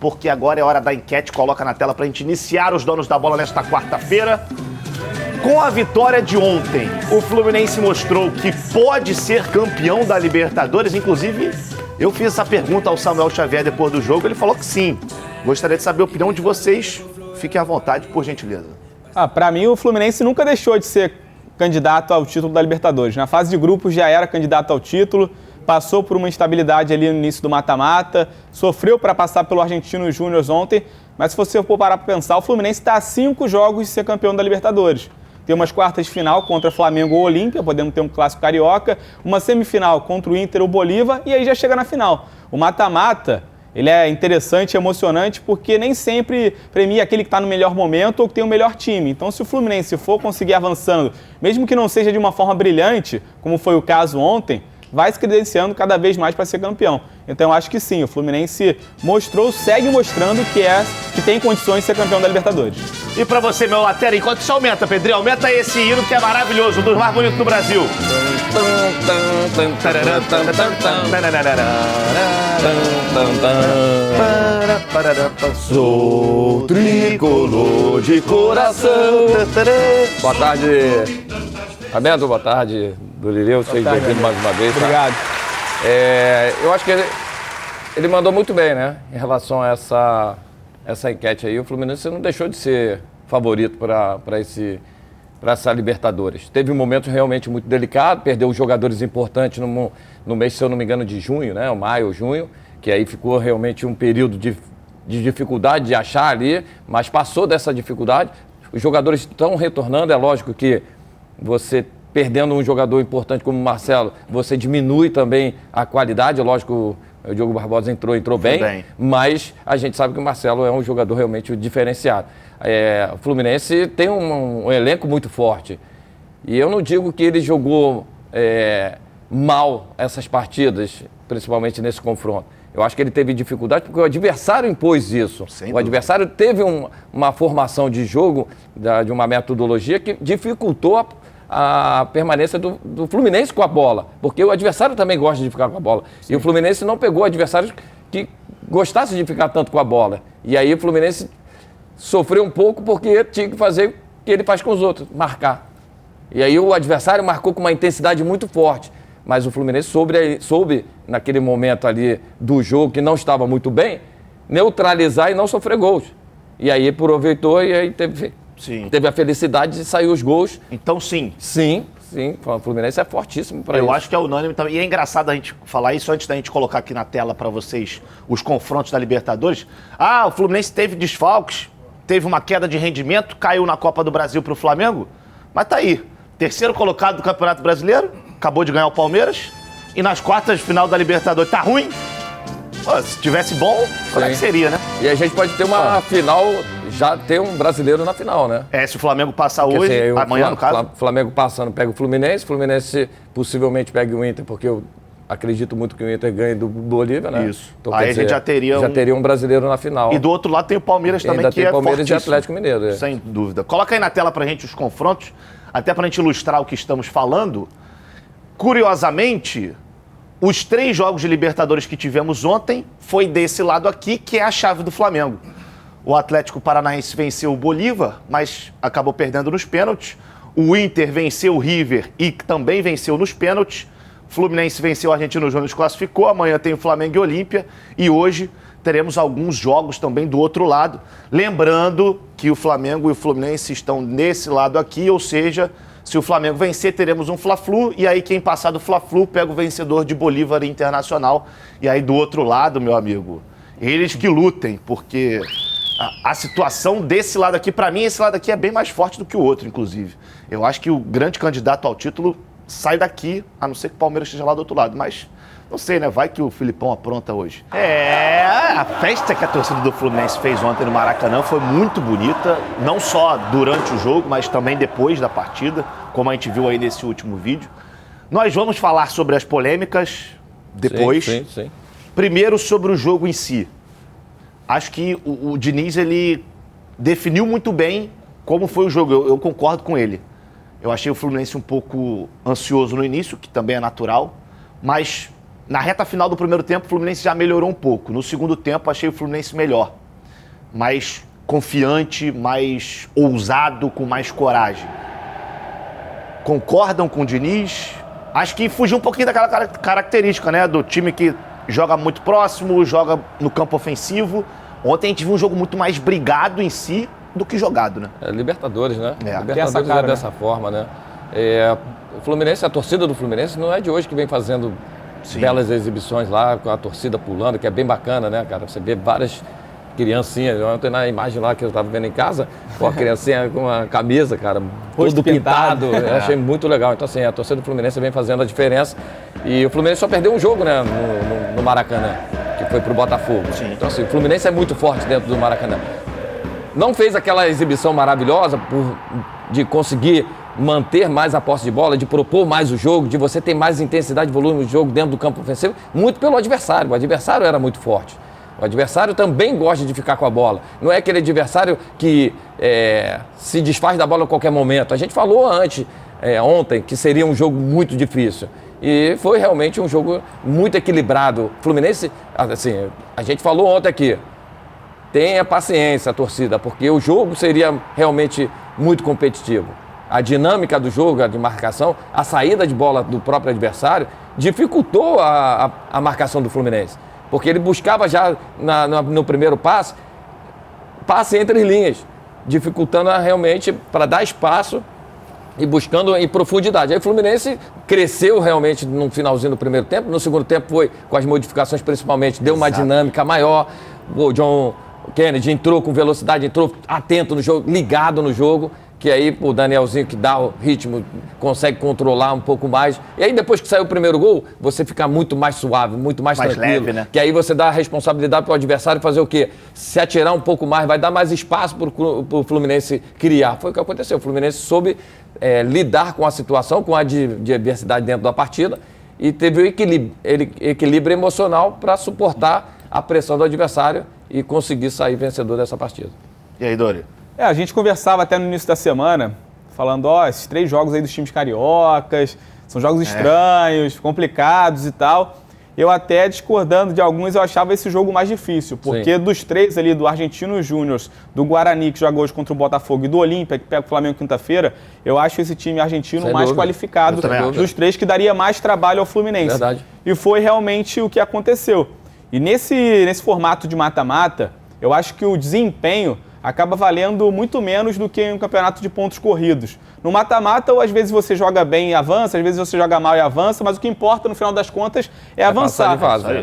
porque agora é hora da enquete. Coloca na tela pra gente iniciar os donos da bola nesta quarta-feira. Com a vitória de ontem, o Fluminense mostrou que pode ser campeão da Libertadores. Inclusive, eu fiz essa pergunta ao Samuel Xavier depois do jogo, ele falou que sim. Gostaria de saber a opinião de vocês. Fiquem à vontade, por gentileza. Pra mim, o Fluminense nunca deixou de ser candidato ao título da Libertadores. Na fase de grupos já era candidato ao título, passou por uma instabilidade ali no início do mata-mata, sofreu para passar pelo Argentino Júnior ontem, mas se você for parar para pensar, o Fluminense está a 5 jogos de ser campeão da Libertadores. Tem umas quartas de final contra Flamengo ou Olímpia, podendo ter um clássico carioca, uma semifinal contra o Inter ou Bolívar, e aí já chega na final. O mata-mata, ele é interessante e emocionante porque nem sempre premia aquele que está no melhor momento ou que tem o melhor time. Então, se o Fluminense for conseguir avançando, mesmo que não seja de uma forma brilhante, como foi o caso ontem, vai se credenciando cada vez mais para ser campeão. Então, eu acho que sim, o Fluminense mostrou, segue mostrando que tem condições de ser campeão da Libertadores. E para você, meu Latera, enquanto isso aumenta, Pedrinho, aumenta esse hino que é maravilhoso, um dos mais bonitos do Brasil. Sou tricolor de coração. Boa tarde, Amendo, boa tarde, Durileu, seja bem-vindo mais uma vez. Obrigado. Tá? Eu acho que ele mandou muito bem, né, em relação a essa enquete aí. O Fluminense não deixou de ser favorito para essa Libertadores. Teve um momento realmente muito delicado, perdeu jogadores importantes no mês, se eu não me engano, de junho, né, maio ou junho, que aí ficou realmente um período de dificuldade de achar ali, mas passou dessa dificuldade. Os jogadores estão retornando, é lógico que você perdendo um jogador importante como o Marcelo, você diminui também a qualidade, é lógico, o Diogo Barbosa entrou bem, mas a gente sabe que o Marcelo é um jogador realmente diferenciado. O Fluminense tem um elenco muito forte, e eu não digo que ele jogou mal essas partidas, principalmente nesse confronto. Eu acho que ele teve dificuldade porque o adversário impôs isso. O adversário teve uma formação de jogo, de uma metodologia que dificultou a permanência do Fluminense com a bola. Porque o adversário também gosta de ficar com a bola. Sim. E o Fluminense não pegou adversários que gostassem de ficar tanto com a bola. E aí o Fluminense sofreu um pouco porque tinha que fazer o que ele faz com os outros, marcar. E aí o adversário marcou com uma intensidade muito forte. Mas o Fluminense soube, naquele momento ali do jogo, que não estava muito bem, neutralizar e não sofrer gols. E aí aproveitou e aí teve a felicidade de sair os gols. Então, sim. Sim. O Fluminense é fortíssimo para isso. Eu acho que é unânime também. E é engraçado a gente falar isso antes da gente colocar aqui na tela para vocês os confrontos da Libertadores. O Fluminense teve desfalques, teve uma queda de rendimento, caiu na Copa do Brasil para o Flamengo. Mas tá aí. Terceiro colocado do Campeonato Brasileiro. Acabou de ganhar o Palmeiras. E nas quartas de final da Libertadores. Tá ruim? Pô, se tivesse bom, como é que seria, né? E a gente pode ter uma final, já ter um brasileiro na final, né? Se o Flamengo passar hoje, amanhã no caso. Flamengo passando, pega o Fluminense possivelmente pega o Inter, porque eu acredito muito que o Inter ganhe do Bolívia, né? Isso. Então, aí a gente já teria um brasileiro na final. E do outro lado tem o Palmeiras também, ainda que é Palmeiras fortíssimo. E Atlético Mineiro. Sem dúvida. Coloca aí na tela pra gente os confrontos, até pra gente ilustrar o que estamos falando. Curiosamente, os 3 jogos de Libertadores que tivemos ontem foi desse lado aqui, que é a chave do Flamengo. O Atlético Paranaense venceu o Bolívar, mas acabou perdendo nos pênaltis. O Inter venceu o River e também venceu nos pênaltis. O Fluminense venceu o Argentino Júnior, se classificou. Amanhã tem o Flamengo e Olímpia. E hoje teremos alguns jogos também do outro lado. Lembrando que o Flamengo e o Fluminense estão nesse lado aqui, ou seja, se o Flamengo vencer, teremos um Fla-Flu, e aí quem passar do Fla-Flu pega o vencedor de Bolívar e Internacional. E aí do outro lado, meu amigo, eles que lutem, porque a situação desse lado aqui, pra mim, esse lado aqui é bem mais forte do que o outro, inclusive. Eu acho que o grande candidato ao título sai daqui, a não ser que o Palmeiras esteja lá do outro lado, mas não sei, né? Vai que o Filipão apronta hoje. A festa que a torcida do Fluminense fez ontem no Maracanã foi muito bonita, não só durante o jogo, mas também depois da partida, como a gente viu aí nesse último vídeo. Nós vamos falar sobre as polêmicas depois. Sim. Primeiro sobre o jogo em si. Acho que o Diniz, ele definiu muito bem como foi o jogo. Eu concordo com ele. Eu achei o Fluminense um pouco ansioso no início, que também é natural, mas Na reta final do primeiro tempo, o Fluminense já melhorou um pouco. No segundo tempo, achei o Fluminense melhor. Mais confiante, mais ousado, com mais coragem. Concordam com o Diniz? Acho que fugiu um pouquinho daquela característica, né? Do time que joga muito próximo, joga no campo ofensivo. Ontem a gente viu um jogo muito mais brigado em si do que jogado, né? Libertadores, né? Libertadores é dessa forma, né? O Fluminense, a torcida do Fluminense não é de hoje que vem fazendo belas exibições lá, com a torcida pulando, que é bem bacana, né, cara? Você vê várias criancinhas. Ontem na imagem lá que eu estava vendo em casa, com a criancinha com uma camisa, cara, todo pintado. Eu achei muito legal. Então, assim, a torcida do Fluminense vem fazendo a diferença. E o Fluminense só perdeu um jogo, né, no Maracanã, que foi pro Botafogo. Sim. Então, assim, o Fluminense é muito forte dentro do Maracanã. Não fez aquela exibição maravilhosa de conseguir manter mais a posse de bola, de propor mais o jogo, de você ter mais intensidade e volume no jogo dentro do campo ofensivo, muito pelo adversário. O adversário era muito forte. O adversário também gosta de ficar com a bola. Não é aquele adversário que se desfaz da bola a qualquer momento. A gente falou ontem, que seria um jogo muito difícil. E foi realmente um jogo muito equilibrado. Fluminense, assim, a gente falou ontem aqui, tenha paciência, a torcida, porque o jogo seria realmente muito competitivo. A dinâmica do jogo, a de marcação, a saída de bola do próprio adversário dificultou a marcação do Fluminense. Porque ele buscava já no primeiro passe entre linhas, dificultando realmente para dar espaço e buscando em profundidade. Aí o Fluminense cresceu realmente no finalzinho do primeiro tempo, no segundo tempo foi com as modificações principalmente, deu uma dinâmica maior. O John Kennedy entrou com velocidade, entrou atento no jogo, ligado no jogo, que aí o Danielzinho que dá o ritmo, consegue controlar um pouco mais. E aí depois que saiu o primeiro gol, você fica muito mais suave, muito mais tranquilo. Leve, né? Que aí você dá a responsabilidade para o adversário fazer o quê? Se atirar um pouco mais, vai dar mais espaço para o Fluminense criar. Foi o que aconteceu. O Fluminense soube lidar com a situação, com a adversidade dentro da partida e teve o equilíbrio emocional para suportar a pressão do adversário e conseguir sair vencedor dessa partida. E aí, Dori? A gente conversava até no início da semana, falando, esses 3 jogos aí dos times cariocas, são jogos estranhos, complicados e tal. Eu até discordando de alguns, eu achava esse jogo mais difícil, porque dos 3 ali, do Argentino Júnior, do Guarani, que joga hoje contra o Botafogo, e do Olímpia, que pega o Flamengo quinta-feira, eu acho esse time argentino mais qualificado dos 3, que daria mais trabalho ao Fluminense. Verdade. E foi realmente o que aconteceu. E nesse formato de mata-mata, eu acho que o desempenho acaba valendo muito menos do que em um campeonato de pontos corridos. No mata-mata, ou às vezes você joga bem e avança, às vezes você joga mal e avança, mas o que importa, no final das contas, é avançar.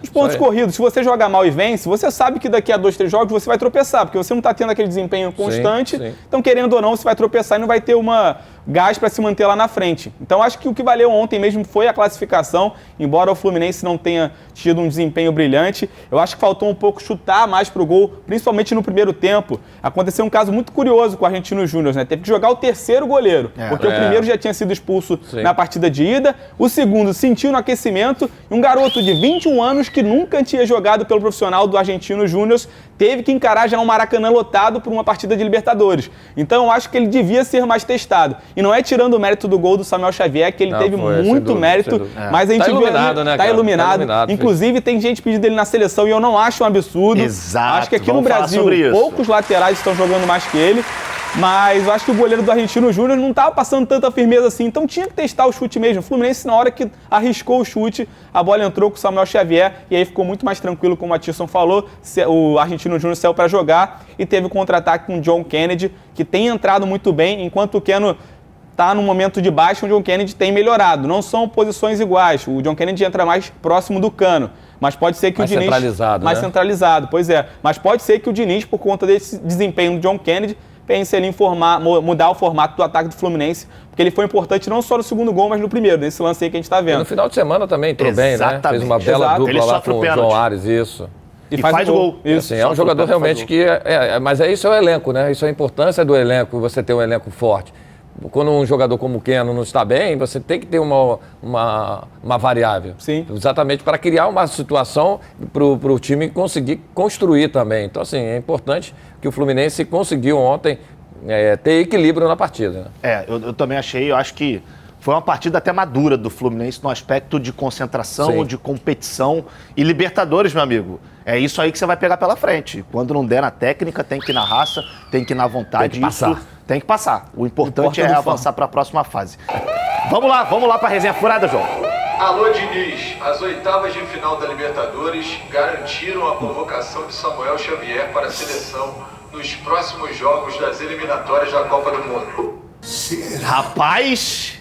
Os pontos corridos, se você joga mal e vence, você sabe que daqui a 2, 3 jogos você vai tropeçar, porque você não está tendo aquele desempenho constante, então, querendo ou não, você vai tropeçar e não vai ter uma gás para se manter lá na frente. Então, acho que o que valeu ontem mesmo foi a classificação, embora o Fluminense não tenha tido um desempenho brilhante. Eu acho que faltou um pouco chutar mais pro gol, principalmente no primeiro tempo. Aconteceu um caso muito curioso com o Argentino Júnior, né? Teve que jogar o terceiro goleiro, porque o primeiro já tinha sido expulso na partida de ida, o segundo sentiu no aquecimento, e um garoto de 21 anos que nunca tinha jogado pelo profissional do Argentino Júnior teve que encarar já um Maracanã lotado por uma partida de Libertadores. Então, eu acho que ele devia ser mais testado. E não é tirando o mérito do gol do Samuel Xavier, que ele teve muito mérito, mas a gente vê ali, tá iluminado. Inclusive, tem gente pedindo ele na seleção e eu não acho um absurdo. Exato. Acho que aqui no Brasil, poucos laterais estão jogando mais que ele. Mas eu acho que o goleiro do Argentino Júnior não estava passando tanta firmeza assim, então tinha que testar o chute mesmo. O Fluminense, na hora que arriscou o chute, a bola entrou com o Samuel Xavier e aí ficou muito mais tranquilo, como o Matisson falou. O Argentino Júnior saiu para jogar e teve o contra-ataque com o John Kennedy, que tem entrado muito bem, enquanto o Keno está no momento de baixo, o John Kennedy tem melhorado. Não são posições iguais. O John Kennedy entra mais próximo do Cano. Mas pode ser que mais o Diniz... centralizado, mais centralizado, pois é. Mas pode ser que o Diniz, por conta desse desempenho do John Kennedy, pense ali em mudar o formato do ataque do Fluminense, porque ele foi importante não só no segundo gol, mas no primeiro, nesse lance aí que a gente está vendo. E no final de semana também entrou bem, né? Fez uma bela dupla lá com o João Ares, isso. E faz o gol. Isso. Assim, é um jogador realmente que... mas isso é o elenco, né? Isso é a importância do elenco, você ter um elenco forte. Quando um jogador como o Keno não está bem, você tem que ter uma variável. Sim. Exatamente para criar uma situação para o time conseguir construir também. Então, assim, é importante que o Fluminense conseguiu ontem ter equilíbrio na partida. Né? Eu também achei, eu acho que foi uma partida até madura do Fluminense no aspecto de concentração, de competição. E Libertadores, meu amigo, é isso aí que você vai pegar pela frente. Quando não der na técnica, tem que ir na raça, tem que ir na vontade. Tem que passar. Tem que passar. O importante é avançar para a próxima fase. Vamos lá para a resenha furada, João. Alô, Diniz. As oitavas de final da Libertadores garantiram a convocação de Samuel Xavier para a seleção nos próximos jogos das eliminatórias da Copa do Mundo. Rapaz,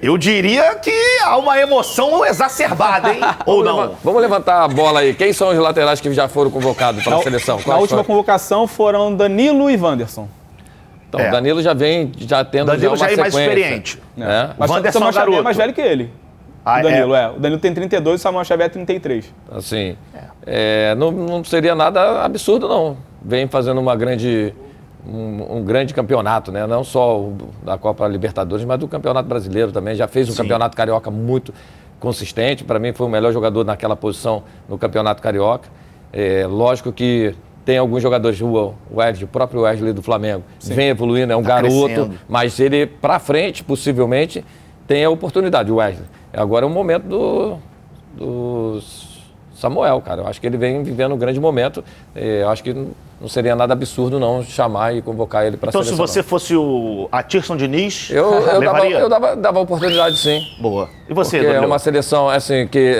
eu diria que há uma emoção exacerbada, hein? Ou não? Vamos levantar a bola aí. Quem são os laterais que já foram convocados para a seleção? Na última convocação foram Danilo e Wanderson. Então, o Danilo já tendo Danilo já uma é mais sequência. experiente. Né? Mas o Samuel Xavier é mais velho que ele. O Danilo, O Danilo tem 32 e o Samuel Xavier 33. Assim, não seria nada absurdo, não. Vem fazendo um grande campeonato, né? Não só da Copa Libertadores, mas do Campeonato Brasileiro também. Já fez um Campeonato Carioca muito consistente. Para mim, foi o melhor jogador naquela posição no Campeonato Carioca. Lógico que tem alguns jogadores, o próprio Wesley do Flamengo, vem evoluindo, é um garoto, crescendo. Mas ele, para frente, possivelmente, tem a oportunidade, o Wesley. Agora é o momento do Samuel, cara. Eu acho que ele vem vivendo um grande momento. Eu acho que não seria nada absurdo não chamar e convocar ele para a seleção. Então, se você fosse o Atirson Diniz, eu dava oportunidade, sim. Boa. E você, Porque Danilo? é uma seleção, assim, que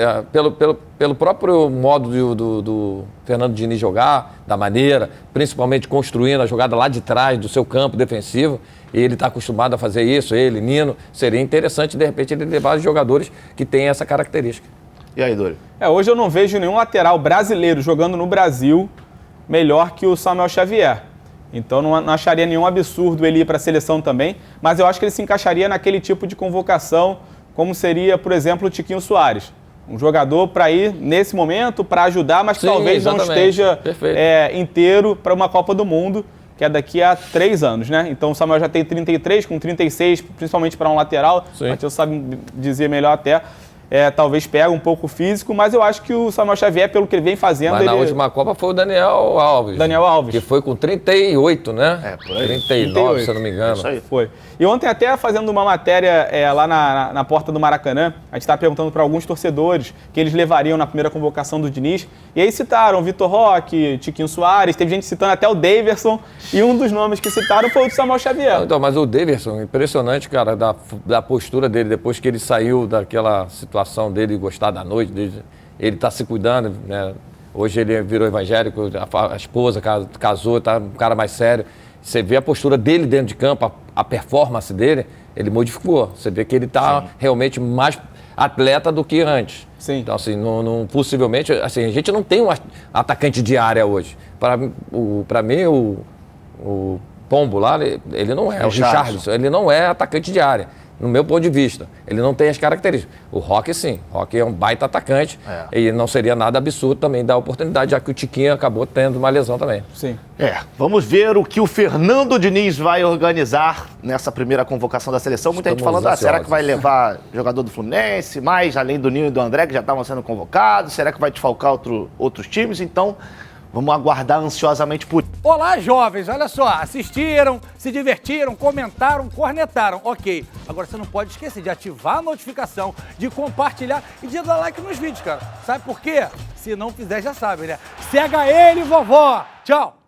pelo próprio modo do Fernando Diniz jogar, da maneira, principalmente construindo a jogada lá de trás do seu campo defensivo, e ele está acostumado a fazer isso, Nino, seria interessante, de repente, ele levar jogadores que têm essa característica. E aí, Dori? Hoje eu não vejo nenhum lateral brasileiro jogando no Brasil melhor que o Samuel Xavier. Então não acharia nenhum absurdo ele ir para a seleção também, mas eu acho que ele se encaixaria naquele tipo de convocação, como seria, por exemplo, o Tiquinho Soares. Um jogador para ir nesse momento, para ajudar, mas que talvez não esteja inteiro para uma Copa do Mundo, que é daqui a 3 anos, né? Então o Samuel já tem 33, com 36, principalmente para um lateral. O Matheus sabe dizer melhor até. Talvez pega um pouco físico, mas eu acho que o Samuel Xavier, pelo que ele vem fazendo... Mas na última Copa foi o Daniel Alves. Que foi com 38, né? Por aí. 39, se eu não me engano. Isso aí. Foi. E ontem até fazendo uma matéria lá na porta do Maracanã, a gente estava perguntando para alguns torcedores que eles levariam na primeira convocação do Diniz, e aí citaram o Vitor Roque, Tiquinho Soares, teve gente citando até o Daverson, e um dos nomes que citaram foi o do Samuel Xavier. Então, mas o Daverson, impressionante, cara, da postura dele, depois que ele saiu daquela situação dele gostar da noite, ele está se cuidando, né? Hoje ele virou evangélico, a esposa casou, tá um cara mais sério. Você vê a postura dele dentro de campo, a performance dele, ele modificou. Você vê que ele está realmente mais atleta do que antes. Sim. Então, assim, possivelmente, assim, a gente não tem um atacante de área hoje. Para mim, o Pombo lá, ele não é. O Richarlison, ele não é atacante de área. No meu ponto de vista, ele não tem as características. O Roque, sim. O Roque é um baita atacante e não seria nada absurdo também dar oportunidade, já que o Tiquinho acabou tendo uma lesão também. Sim. Vamos ver o que o Fernando Diniz vai organizar nessa primeira convocação da seleção. Muita gente falando, será que vai levar jogador do Fluminense, mais além do Ninho e do André, que já estavam sendo convocados? Será que vai desfalcar outros times? Então, vamos aguardar ansiosamente por... Olá, jovens, olha só, assistiram, se divertiram, comentaram, cornetaram, ok. Agora você não pode esquecer de ativar a notificação, de compartilhar e de dar like nos vídeos, cara. Sabe por quê? Se não fizer, já sabe, né? Cega ele, vovó! Tchau!